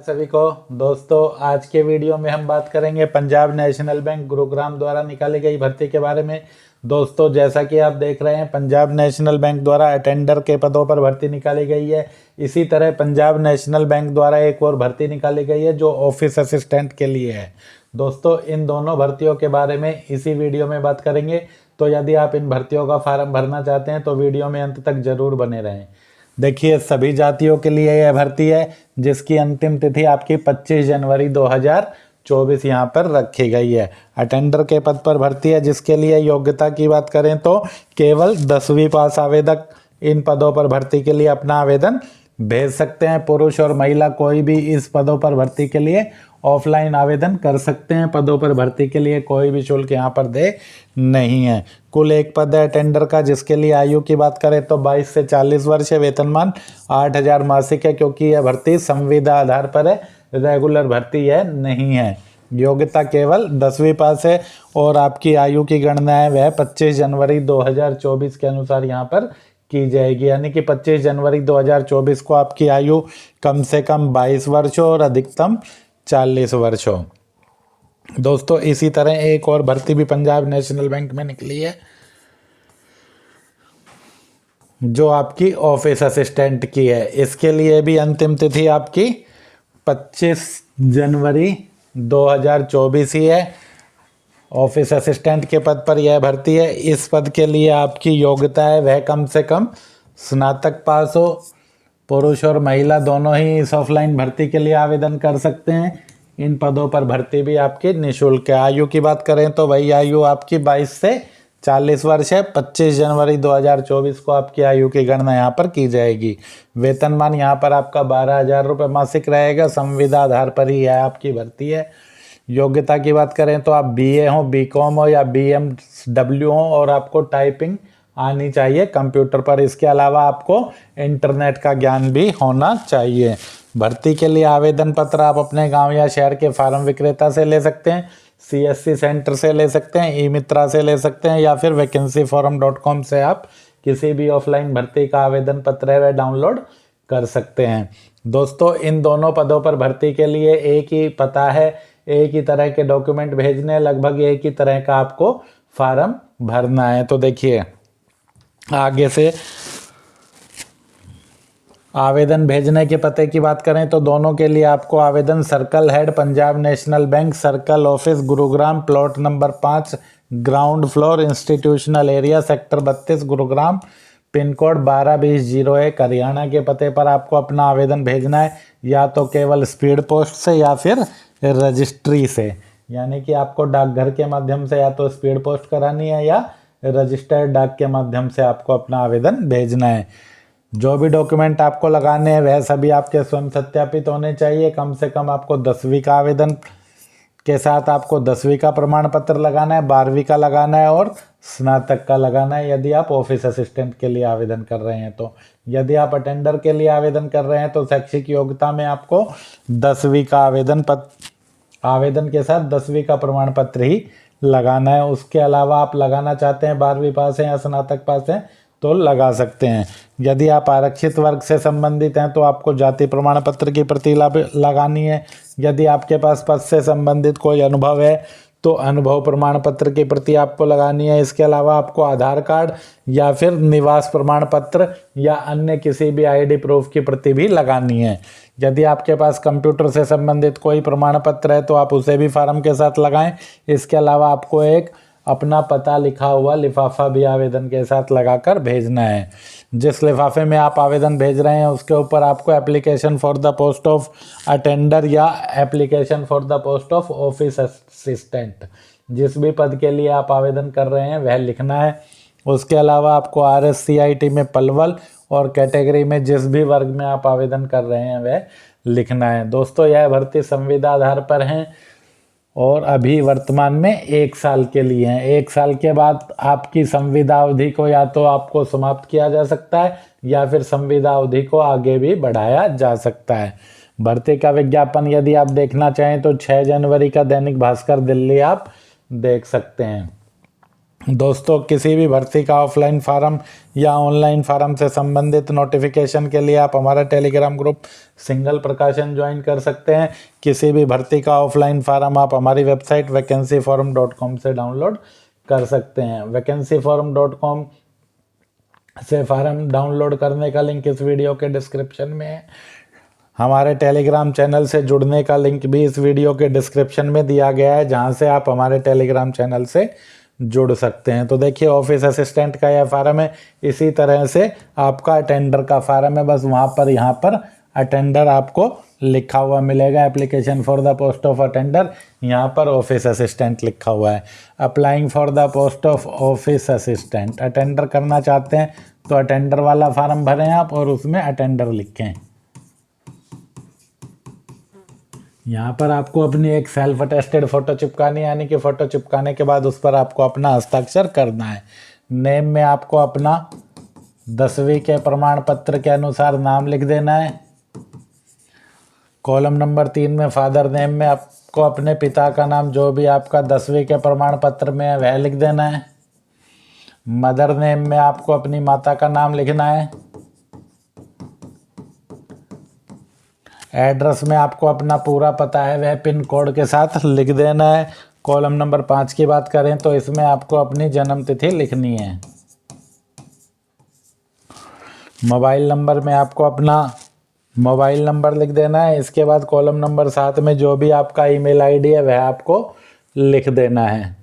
सभी को दोस्तों, आज के वीडियो में हम बात करेंगे पंजाब नेशनल बैंक गुरुग्राम द्वारा निकाली गई भर्ती के बारे में। दोस्तों, जैसा कि आप देख रहे हैं, पंजाब नेशनल बैंक द्वारा अटेंडर के पदों पर भर्ती निकाली गई है। इसी तरह पंजाब नेशनल बैंक द्वारा एक और भर्ती निकाली गई है जो ऑफिस असिस्टेंट के लिए है। दोस्तों, इन दोनों भर्तियों के बारे में इसी वीडियो में बात करेंगे। तो यदि आप इन भर्तियों का फॉर्म भरना चाहते हैं तो वीडियो में अंत तक जरूर बने रहें। देखिए, सभी जातियों के लिए यह भर्ती है जिसकी अंतिम तिथि आपकी 25 जनवरी 2024 यहाँ पर रखी गई है। अटेंडर के पद पर भर्ती है जिसके लिए योग्यता की बात करें तो केवल 10वीं पास आवेदक इन पदों पर भर्ती के लिए अपना आवेदन भेज सकते हैं। पुरुष और महिला कोई भी इस पदों पर भर्ती के लिए ऑफलाइन आवेदन कर सकते हैं। पदों पर भर्ती के लिए कोई भी शुल्क यहाँ पर दे नहीं है। कुल एक पद है अटेंडर का जिसके लिए आयु की बात करें तो 22 से 40 वर्ष है। वेतनमान 8,000 मासिक है क्योंकि यह भर्ती संविदा आधार पर है, रेगुलर भर्ती है नहीं है। योग्यता केवल 10वीं पास है और आपकी आयु की गणना है वह 25 जनवरी 2024 के अनुसार यहाँ पर की जाएगी। यानी कि 25 जनवरी 2024 को आपकी आयु कम से कम 22 वर्ष हो और अधिकतम 40 वर्ष हो। दोस्तों, इसी तरह एक और भर्ती भी पंजाब नेशनल बैंक में निकली है जो आपकी ऑफिस असिस्टेंट की है। इसके लिए भी अंतिम तिथि आपकी 25 जनवरी 2024 ही है। ऑफिस असिस्टेंट के पद पर यह भर्ती है। इस पद के लिए आपकी योग्यता है वह कम से कम स्नातक पास हो। पुरुष और महिला दोनों ही इस ऑफलाइन भर्ती के लिए आवेदन कर सकते हैं। इन पदों पर भर्ती भी आपकी निःशुल्क है। आयु की बात करें तो वही आयु आपकी 22 से 40 वर्ष है। 25 जनवरी 2024 को आपकी आयु की गणना यहाँ पर की जाएगी। वेतनमान यहाँ पर आपका 12,000 रुपये मासिक रहेगा। संविदा आधार पर ही है आपकी भर्ती है। योग्यता की बात करें तो आप BA हो, BCom हो या BMW हो और आपको टाइपिंग आनी चाहिए कंप्यूटर पर। इसके अलावा आपको इंटरनेट का ज्ञान भी होना चाहिए। भर्ती के लिए आवेदन पत्र आप अपने गांव या शहर के फार्म विक्रेता से ले सकते हैं, CSC सेंटर से ले सकते हैं, ई-मित्रा से ले सकते हैं या फिर vacancyforum.com से आप किसी भी ऑफलाइन भर्ती का आवेदन पत्र है वह डाउनलोड कर सकते हैं। दोस्तों, इन दोनों पदों पर भर्ती के लिए एक ही पता है, एक ही तरह के डॉक्यूमेंट भेजने, लगभग एक ही तरह का आपको फार्म भरना है। तो देखिए, आगे से आवेदन भेजने के पते की बात करें तो दोनों के लिए आपको आवेदन circle head Punjab national bank, circle office Gurugram, plot number 5, ground floor, institutional area, sector 32, Gurugram, pin code 122001 Haryana के पते पर आपको अपना आवेदन भेजना है। या तो केवल स्पीड पोस्ट से या फिर रजिस्ट्री से, यानी कि आपको डाकघर के माध्यम से या तो स्पीड पोस्ट करानी है या रजिस्टर्ड डाक के माध्यम से आपको अपना आवेदन भेजना है। जो भी डॉक्यूमेंट आपको लगाने हैं वह सभी आपके स्वयं सत्यापित होने चाहिए। कम से कम आपको 10वीं का आवेदन के साथ आपको 10वीं का प्रमाण पत्र लगाना है, 12वीं का लगाना है और स्नातक का लगाना है यदि आप ऑफिस असिस्टेंट के लिए आवेदन कर रहे हैं तो। यदि आप अटेंडर के लिए आवेदन कर रहे हैं तो शैक्षिक योग्यता में आपको 10वीं का आवेदन के साथ 10वीं का प्रमाण पत्र ही लगाना है। उसके अलावा आप लगाना चाहते हैं 12वीं पास हैं या स्नातक पास हैं तो लगा सकते हैं। यदि आप आरक्षित वर्ग से संबंधित हैं तो आपको जाति प्रमाण पत्र की प्रति लगानी है। यदि आपके पास पद से संबंधित कोई अनुभव है तो अनुभव प्रमाण पत्र की प्रति आपको लगानी है। इसके अलावा आपको आधार कार्ड या फिर निवास प्रमाण पत्र या अन्य किसी भी ID प्रूफ की प्रति भी लगानी है। यदि आपके पास कंप्यूटर से संबंधित कोई प्रमाण पत्र है तो आप उसे भी फार्म के साथ लगाएं। इसके अलावा आपको एक अपना पता लिखा हुआ लिफाफा भी आवेदन के साथ लगाकर भेजना है। जिस लिफाफे में आप आवेदन भेज रहे हैं उसके ऊपर आपको application for the post of attender या application for the post of office assistant, जिस भी पद के लिए आप आवेदन कर रहे हैं वह लिखना है। उसके अलावा आपको RSCIT में पलवल और कैटेगरी में जिस भी वर्ग में आप आवेदन कर रहे हैं वह लिखना है। दोस्तों, यह भर्ती संविदा आधार पर है और अभी वर्तमान में 1 साल के लिए हैं। 1 साल के बाद आपकी संविदा अवधि को या तो आपको समाप्त किया जा सकता है या फिर संविदा अवधि को आगे भी बढ़ाया जा सकता है। भर्ती का विज्ञापन यदि आप देखना चाहें तो 6 जनवरी का दैनिक भास्कर दिल्ली आप देख सकते हैं। दोस्तों किसी भी भर्ती का ऑफलाइन फार्म या ऑनलाइन फार्म से संबंधित नोटिफिकेशन के लिए आप हमारा टेलीग्राम ग्रुप सिंगल प्रकाशन ज्वाइन कर सकते हैं। किसी भी भर्ती का ऑफलाइन फार्म आप हमारी वेबसाइट vacancyforum.com से डाउनलोड कर सकते हैं। vacancyforum.com से फार्म डाउनलोड करने का लिंक इस वीडियो के डिस्क्रिप्शन में है। हमारे टेलीग्राम चैनल से जुड़ने का लिंक भी इस वीडियो के डिस्क्रिप्शन में दिया गया है, जहां से आप हमारे टेलीग्राम चैनल से जुड़ सकते हैं। तो देखिए ऑफिस असिस्टेंट का यह फार्म है, इसी तरह से आपका अटेंडर का फार्म है, बस वहाँ पर यहाँ पर अटेंडर आपको लिखा हुआ मिलेगा। Application for the post of attender, यहाँ पर ऑफिस असिस्टेंट लिखा हुआ है। Applying for the post of office assistant, attender करना चाहते हैं तो अटेंडर वाला फार्म भरें आप और उसमें अटेंडर लिखें। यहाँ पर आपको अपनी एक सेल्फ अटेस्टेड फ़ोटो चिपकानी है, यानी कि फ़ोटो चिपकाने के बाद उस पर आपको अपना हस्ताक्षर करना है। नेम में आपको अपना 10वीं के प्रमाण पत्र के अनुसार नाम लिख देना है। कॉलम नंबर 3 में फादर नेम में आपको अपने पिता का नाम जो भी आपका 10वीं के प्रमाण पत्र में है वह लिख देना है। मदर नेम में आपको अपनी माता का नाम लिखना है। एड्रेस में आपको अपना पूरा पता है वह पिन कोड के साथ लिख देना है। कॉलम नंबर 5 की बात करें तो इसमें आपको अपनी जन्म तिथि लिखनी है। मोबाइल नंबर में आपको अपना मोबाइल नंबर लिख देना है। इसके बाद कॉलम नंबर 7 में जो भी आपका ईमेल आईडी है वह आपको लिख देना है।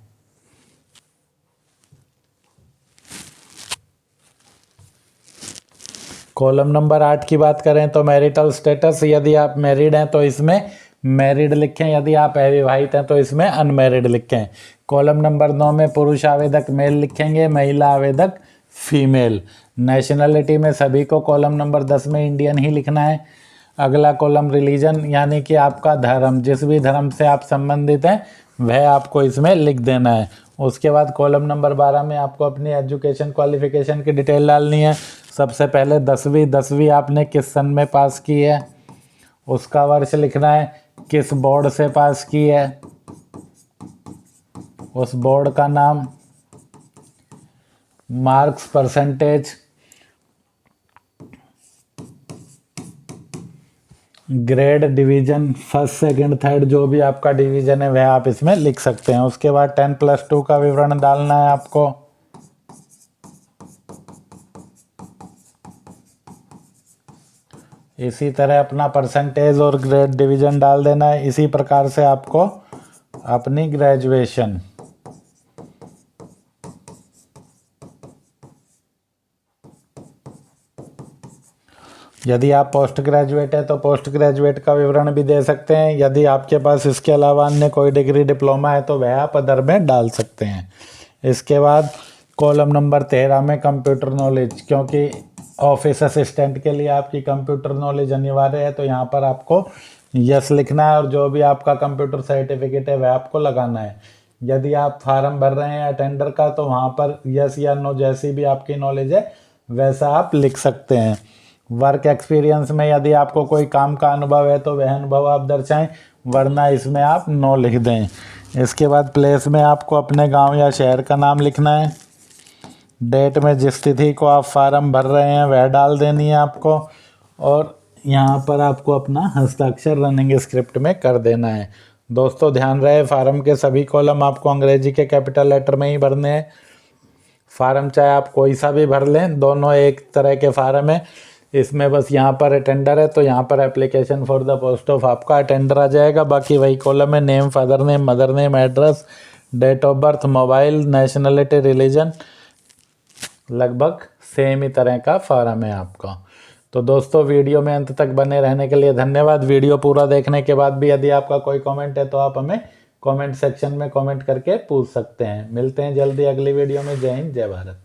कॉलम नंबर 8 की बात करें तो मैरिटल स्टेटस, यदि आप मैरिड हैं तो इसमें मैरिड लिखें, यदि आप अविवाहित हैं तो इसमें अनमैरिड लिखें। कॉलम नंबर 9 में पुरुष आवेदक मेल लिखेंगे, महिला आवेदक फीमेल। नेशनलिटी में सभी को कॉलम नंबर 10 में इंडियन ही लिखना है। अगला कॉलम रिलीजन, यानी कि आपका धर्म, जिस भी धर्म से आप संबंधित हैं वह आपको इसमें लिख देना है। उसके बाद कॉलम नंबर 12 में आपको अपनी एजुकेशन क्वालिफिकेशन की डिटेल डालनी है। सबसे पहले 10वीं आपने किस सन में पास की है, उसका वर्ष लिखना है। किस बोर्ड से पास की है, उस बोर्ड का नाम, marks, percentage, grade, division, first second third जो भी आपका डिवीजन है वह आप इसमें लिख सकते हैं। उसके बाद 10+2 का विवरण डालना है आपको। इसी तरह अपना परसेंटेज और ग्रेड डिवीजन डाल देना है। इसी प्रकार से आपको अपनी ग्रेजुएशन, यदि आप पोस्ट ग्रेजुएट है तो पोस्ट ग्रेजुएट का विवरण भी दे सकते हैं। यदि आपके पास इसके अलावा अन्य कोई डिग्री डिप्लोमा है तो वह आप अदर में डाल सकते हैं। इसके बाद कॉलम नंबर 13 में कंप्यूटर नॉलेज, क्योंकि ऑफिस असिस्टेंट के लिए आपकी कंप्यूटर नॉलेज अनिवार्य है तो यहाँ पर आपको यस लिखना है और जो भी आपका कंप्यूटर सर्टिफिकेट है वह आपको लगाना है। यदि आप फार्म भर रहे हैं अटेंडर का तो वहाँ पर यस या नो जैसी भी आपकी नॉलेज है वैसा आप लिख सकते हैं। वर्क एक्सपीरियंस में यदि आपको कोई काम का अनुभव है तो वह अनुभव आप दर्शाएं, वरना इसमें आप नो लिख दें। इसके बाद प्लेस में आपको अपने गांव या शहर का नाम लिखना है। डेट में जिस तिथि को आप फार्म भर रहे हैं वह डाल देनी है आपको, और यहाँ पर आपको अपना हस्ताक्षर रनिंग स्क्रिप्ट में कर देना है। दोस्तों ध्यान रहे, फार्म के सभी कॉलम आपको अंग्रेजी के कैपिटल लेटर में ही भरने हैं। फार्म चाहे आप कोई सा भी भर लें, दोनों एक तरह के फार्म है। इसमें बस यहाँ पर अटेंडर है तो यहाँ पर application for the post of आपका अटेंडर आ जाएगा। बाकी वही कॉलम है, name, father name, mother name, address, date of birth, mobile, nationality, religion, लगभग सेम ही तरह का फार्म है आपका। तो दोस्तों वीडियो में अंत तक बने रहने के लिए धन्यवाद। वीडियो पूरा देखने के बाद भी यदि आपका कोई कमेंट है तो आप हमें कमेंट सेक्शन में कमेंट करके पूछ सकते हैं। मिलते हैं जल्दी अगली वीडियो में। जय हिंद, जय भारत।